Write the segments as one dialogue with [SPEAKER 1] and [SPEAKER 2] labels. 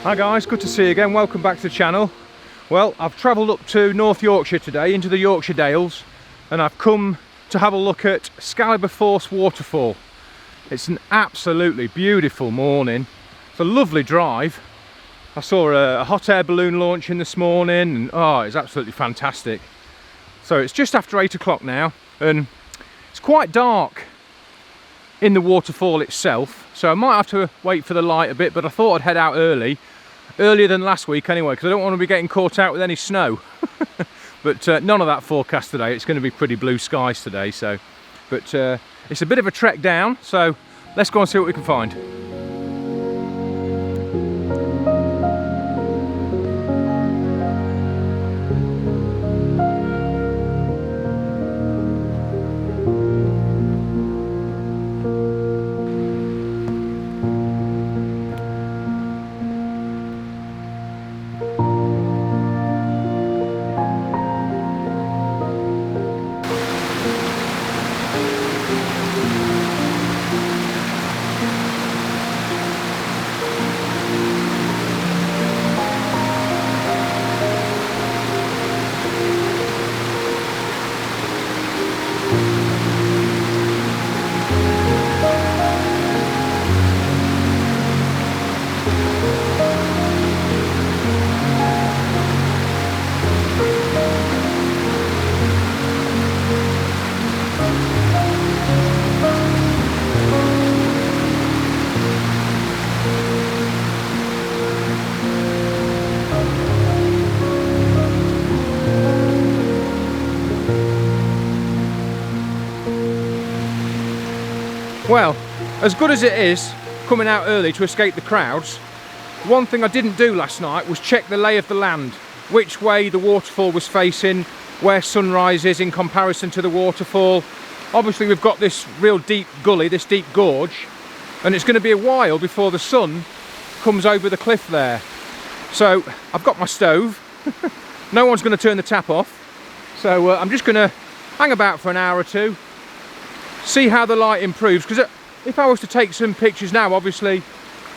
[SPEAKER 1] Hi guys, good to see you again. Welcome back to the channel. Well, I've travelled up to North Yorkshire today, into the Yorkshire Dales, and I've come to have a look at Scaleber Foss Waterfall. It's an absolutely beautiful morning. It's a lovely drive. I saw a hot air balloon launching this morning, and oh, it's absolutely fantastic. So it's just after 8 o'clock now, and it's quite dark in the waterfall itself, so I might have to wait for the light a bit, but I thought I'd head out earlier than last week anyway, because I don't want to be getting caught out with any snow. But none of that forecast today. It's going to be pretty blue skies today, so but it's a bit of a trek down, so let's go and see what we can find. Well, as good as it is coming out early to escape the crowds, one thing I didn't do last night was check the lay of the land, which way the waterfall was facing, where sunrise is in comparison to the waterfall. Obviously we've got this real deep gully, this deep gorge, and it's going to be a while before the sun comes over the cliff there. So I've got my stove, no one's going to turn the tap off, so I'm just going to hang about for an hour or two, see how the light improves, because if I was to take some pictures now, obviously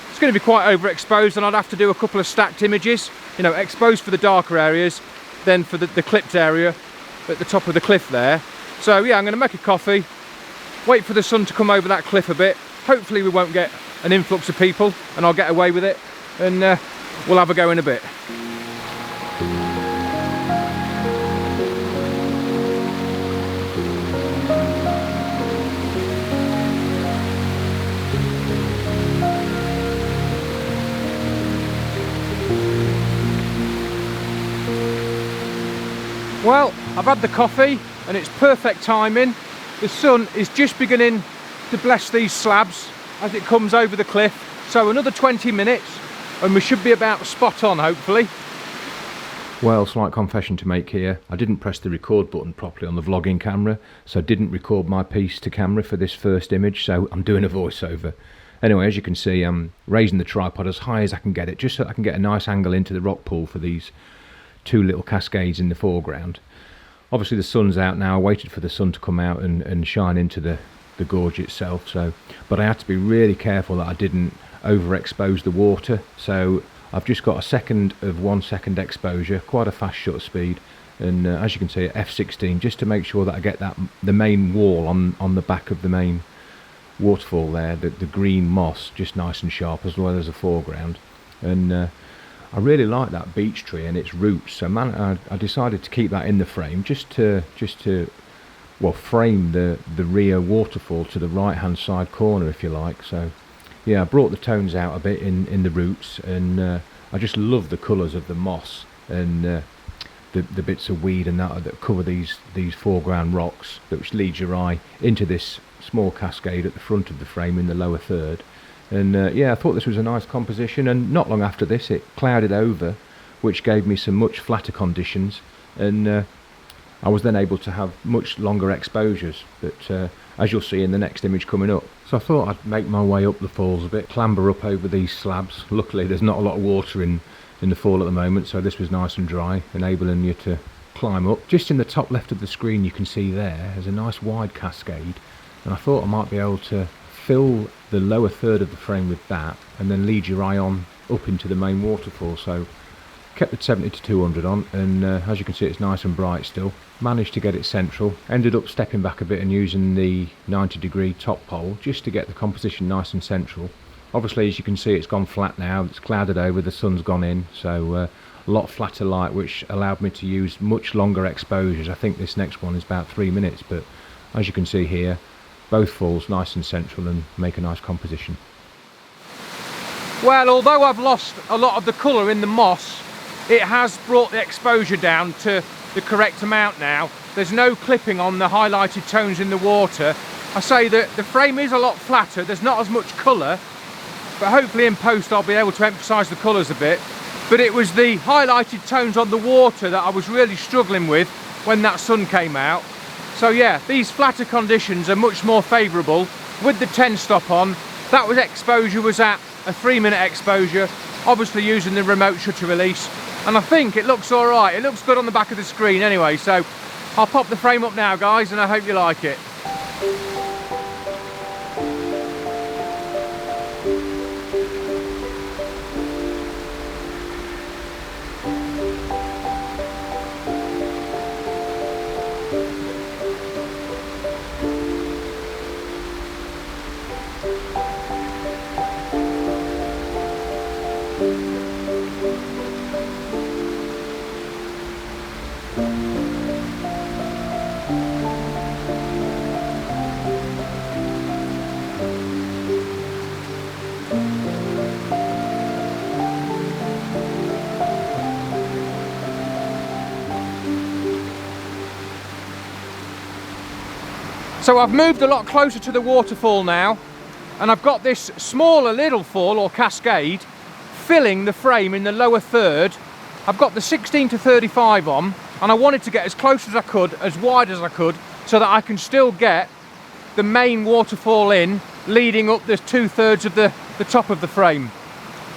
[SPEAKER 1] it's going to be quite overexposed and I'd have to do a couple of stacked images, you know, exposed for the darker areas, then for the clipped area at the top of the cliff there. So yeah, I'm going to make a coffee, wait for the sun to come over that cliff a bit. Hopefully we won't get an influx of people and I'll get away with it, and we'll have a go in a bit. Well, I've had the coffee and it's perfect timing. The sun is just beginning to bless these slabs as it comes over the cliff. So another 20 minutes and we should be about spot on, hopefully. Well, slight confession to make here. I didn't press the record button properly on the vlogging camera, so I didn't record my piece to camera for this first image, so I'm doing a voiceover. Anyway, as you can see, I'm raising the tripod as high as I can get it, just so I can get a nice angle into the rock pool for these two little cascades in the foreground. Obviously the sun's out now. I waited for the sun to come out and shine into the gorge itself, so but I had to be really careful that I didn't overexpose the water, so I've just got a second of 1 second exposure, quite a fast shutter speed, and as you can see at f16, just to make sure that I get the main wall on the back of the main waterfall there, the green moss just nice and sharp, as well as the foreground. And I really like that beech tree and its roots, so I decided to keep that in the frame just to well, frame the rear waterfall to the right hand side corner, if you like. So yeah, I brought the tones out a bit in the roots, and I just love the colours of the moss and the bits of weed and that cover these foreground rocks, which leads your eye into this small cascade at the front of the frame in the lower third. And yeah, I thought this was a nice composition, and not long after this it clouded over, which gave me some much flatter conditions, and I was then able to have much longer exposures, but as you'll see in the next image coming up. So I thought I'd make my way up the falls a bit, clamber up over these slabs. Luckily there's not a lot of water in the fall at the moment, so this was nice and dry, enabling you to climb up. Just in the top left of the screen you can see there's a nice wide cascade, and I thought I might be able to fill the lower third of the frame with that and then lead your eye on up into the main waterfall. So kept the 70 to 200 on, and as you can see, it's nice and bright still. Managed to get it central, ended up stepping back a bit and using the 90-degree top pole just to get the composition nice and central. Obviously, as you can see, it's gone flat now, it's clouded over, the sun's gone in, so a lot flatter light, which allowed me to use much longer exposures. I think this next one is about 3 minutes, but as you can see here, both falls nice and central and make a nice composition. Well, although I've lost a lot of the colour in the moss, it has brought the exposure down to the correct amount now. There's no clipping on the highlighted tones in the water. I say that the frame is a lot flatter, there's not as much colour, but hopefully in post I'll be able to emphasise the colours a bit. But it was the highlighted tones on the water that I was really struggling with when that sun came out. So yeah, these flatter conditions are much more favourable with the 10 stop on. That exposure was at a 3-minute exposure, obviously using the remote shutter release, and I think it looks alright. It looks good on the back of the screen anyway, so I'll pop the frame up now, guys, and I hope you like it. So I've moved a lot closer to the waterfall now, and I've got this smaller little fall or cascade filling the frame in the lower third. I've got the 16 to 35 on, and I wanted to get as close as I could, as wide as I could, so that I can still get the main waterfall in, leading up the 2/3 of the top of the frame.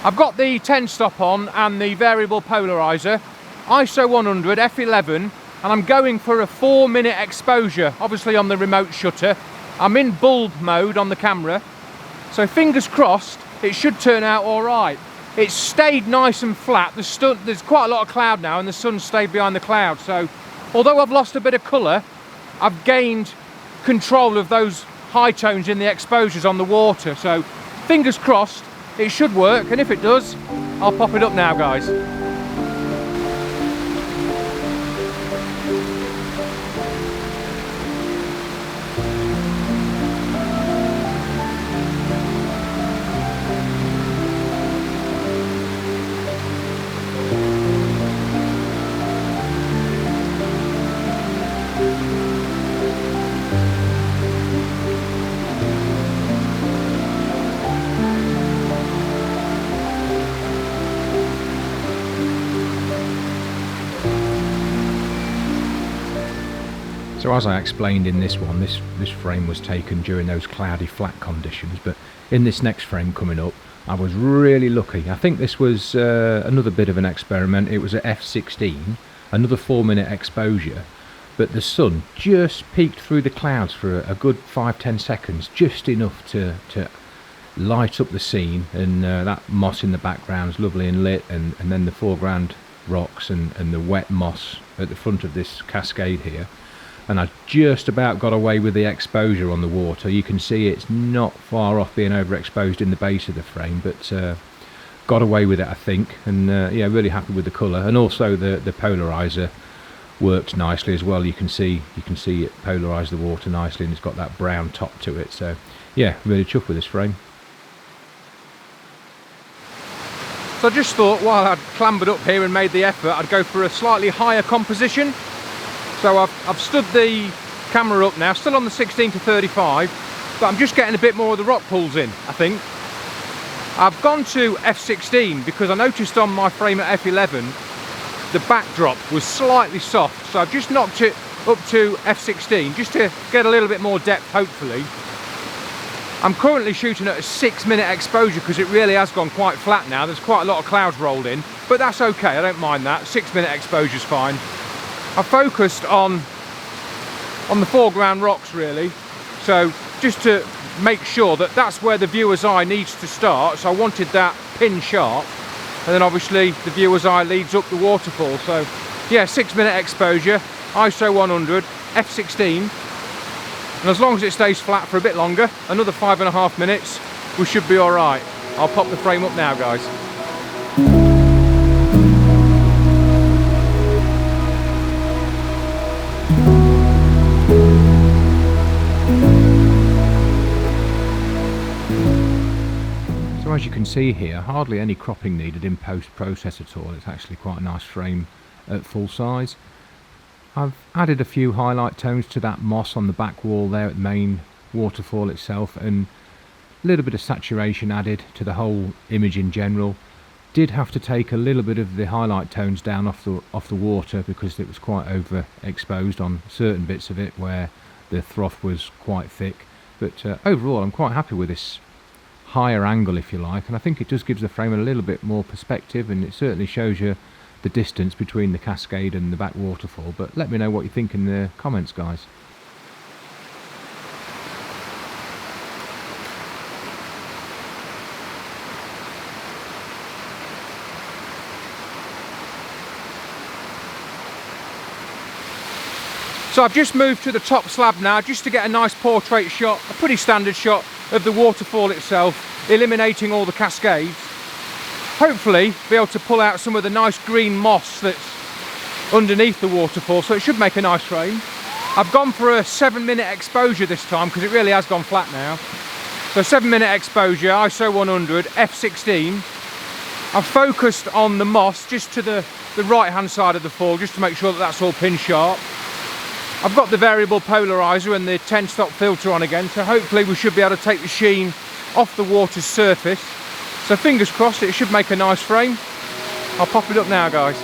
[SPEAKER 1] I've got the 10 stop on and the variable polarizer, ISO 100 f11, and I'm going for a 4-minute exposure, obviously on the remote shutter. I'm in bulb mode on the camera, so fingers crossed it should turn out all right. It's stayed nice and flat. There's quite a lot of cloud now, and the sun stayed behind the cloud, so although I've lost a bit of colour, I've gained control of those high tones in the exposures on the water, so fingers crossed it should work, and if it does, I'll pop it up now, guys. So as I explained in this one, this frame was taken during those cloudy flat conditions, but in this next frame coming up, I was really lucky. I think this was another bit of an experiment. It was at f16, another 4-minute exposure, but the sun just peeked through the clouds for a good 5-10 seconds, just enough to light up the scene, and that moss in the background's lovely and lit, and then the foreground rocks and the wet moss at the front of this cascade here. And I just about got away with the exposure on the water. You can see it's not far off being overexposed in the base of the frame, but got away with it, I think. And yeah, really happy with the colour, and also the polarizer works nicely as well. You can see it polarise the water nicely, and it's got that brown top to it. So yeah, really chuffed with this frame. So I just thought, while I'd clambered up here and made the effort, I'd go for a slightly higher composition. So I've stood the camera up now, still on the 16 to 35, but I'm just getting a bit more of the rock pools in, I think. I've gone to f16 because I noticed on my frame at f11 the backdrop was slightly soft, so I've just knocked it up to f16 just to get a little bit more depth, hopefully. I'm currently shooting at a 6-minute exposure because it really has gone quite flat now. There's quite a lot of clouds rolled in, but that's okay, I don't mind that. 6-minute exposure's fine. I focused on the foreground rocks really, so just to make sure that that's where the viewer's eye needs to start, so I wanted that pin sharp. and then obviously the viewer's eye leads up the waterfall. So yeah, 6-minute exposure, ISO 100, f16, and as long as it stays flat for a bit longer, another 5.5 minutes, we should be all right. I'll pop the frame up now, guys. So as you can see here, hardly any cropping needed in post-process at all. It's actually quite a nice frame at full size. I've added a few highlight tones to that moss on the back wall there at the main waterfall itself, and a little bit of saturation added to the whole image in general. Did have to take a little bit of the highlight tones down off the water because it was quite overexposed on certain bits of it where the froth was quite thick. But overall I'm quite happy with this higher angle, if you like, and I think it just gives the frame a little bit more perspective, and it certainly shows you the distance between the cascade and the back waterfall. But let me know what you think in the comments, guys. So I've just moved to the top slab now, just to get a nice portrait shot, a pretty standard shot of the waterfall itself, eliminating all the cascades. Hopefully be able to pull out some of the nice green moss that's underneath the waterfall, so it should make a nice frame. I've gone for a 7-minute exposure this time because it really has gone flat now. So 7-minute exposure, ISO 100, f16. I've focused on the moss just to the right hand side of the fall, just to make sure that that's all pin sharp. I've got the variable polarizer and the 10-stop filter on again, so hopefully we should be able to take the sheen off the water's surface. So fingers crossed, it should make a nice frame. I'll pop it up now, guys.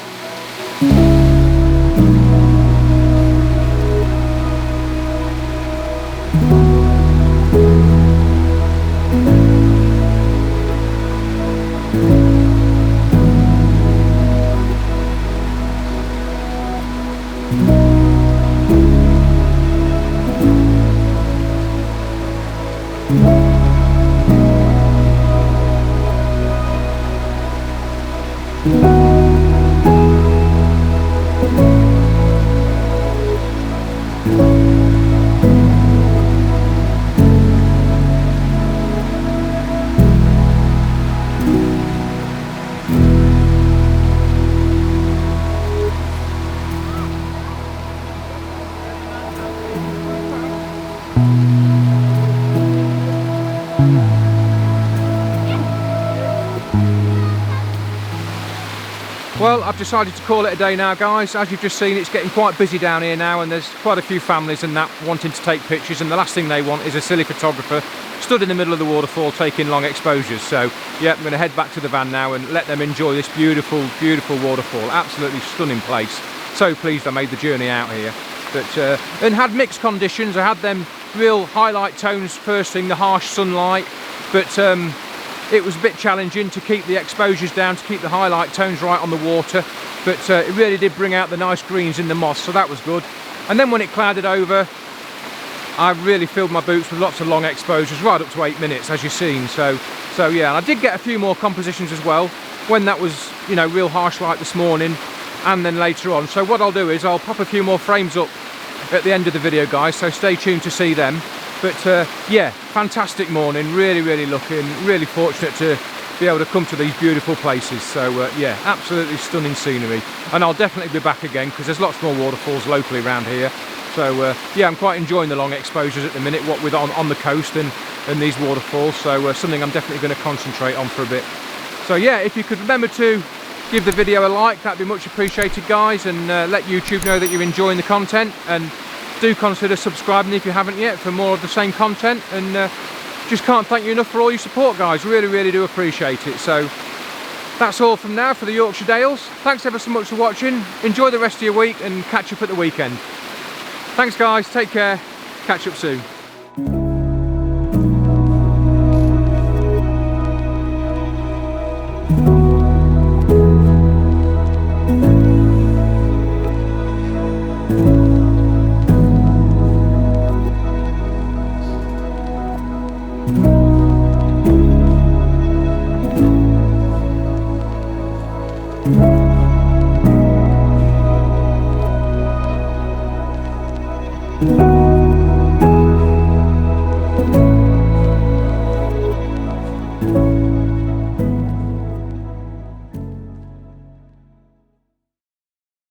[SPEAKER 1] Well, I've decided to call it a day now, guys. As you've just seen, it's getting quite busy down here now, and there's quite a few families and that wanting to take pictures, and the last thing they want is a silly photographer stood in the middle of the waterfall taking long exposures. So yeah, I'm going to head back to the van now and let them enjoy this beautiful, beautiful waterfall. Absolutely stunning place. So pleased I made the journey out here. But and had mixed conditions. I had them real highlight tones first thing, the harsh sunlight, but it was a bit challenging to keep the exposures down, to keep the highlight tones right on the water, but it really did bring out the nice greens in the moss, so that was good. And then when it clouded over, I really filled my boots with lots of long exposures, right up to 8 minutes, as you've seen. So yeah, and I did get a few more compositions as well when that was, you know, real harsh light this morning and then later on. So what I'll do is I'll pop a few more frames up at the end of the video, guys, so stay tuned to see them. But yeah, fantastic morning, really looking, really fortunate to be able to come to these beautiful places. So yeah, absolutely stunning scenery, and I'll definitely be back again because there's lots more waterfalls locally around here. So yeah, I'm quite enjoying the long exposures at the minute, what with on the coast and these waterfalls. So something I'm definitely going to concentrate on for a bit. So yeah, if you could remember to give the video a like, that'd be much appreciated, guys, and let YouTube know that you're enjoying the content, and do consider subscribing if you haven't yet for more of the same content. And just can't thank you enough for all your support, guys. Really do appreciate it. So that's all from now for the Yorkshire Dales. Thanks ever so much for watching. Enjoy the rest of your week and catch up at the weekend. Thanks, guys. Take care. Catch up soon.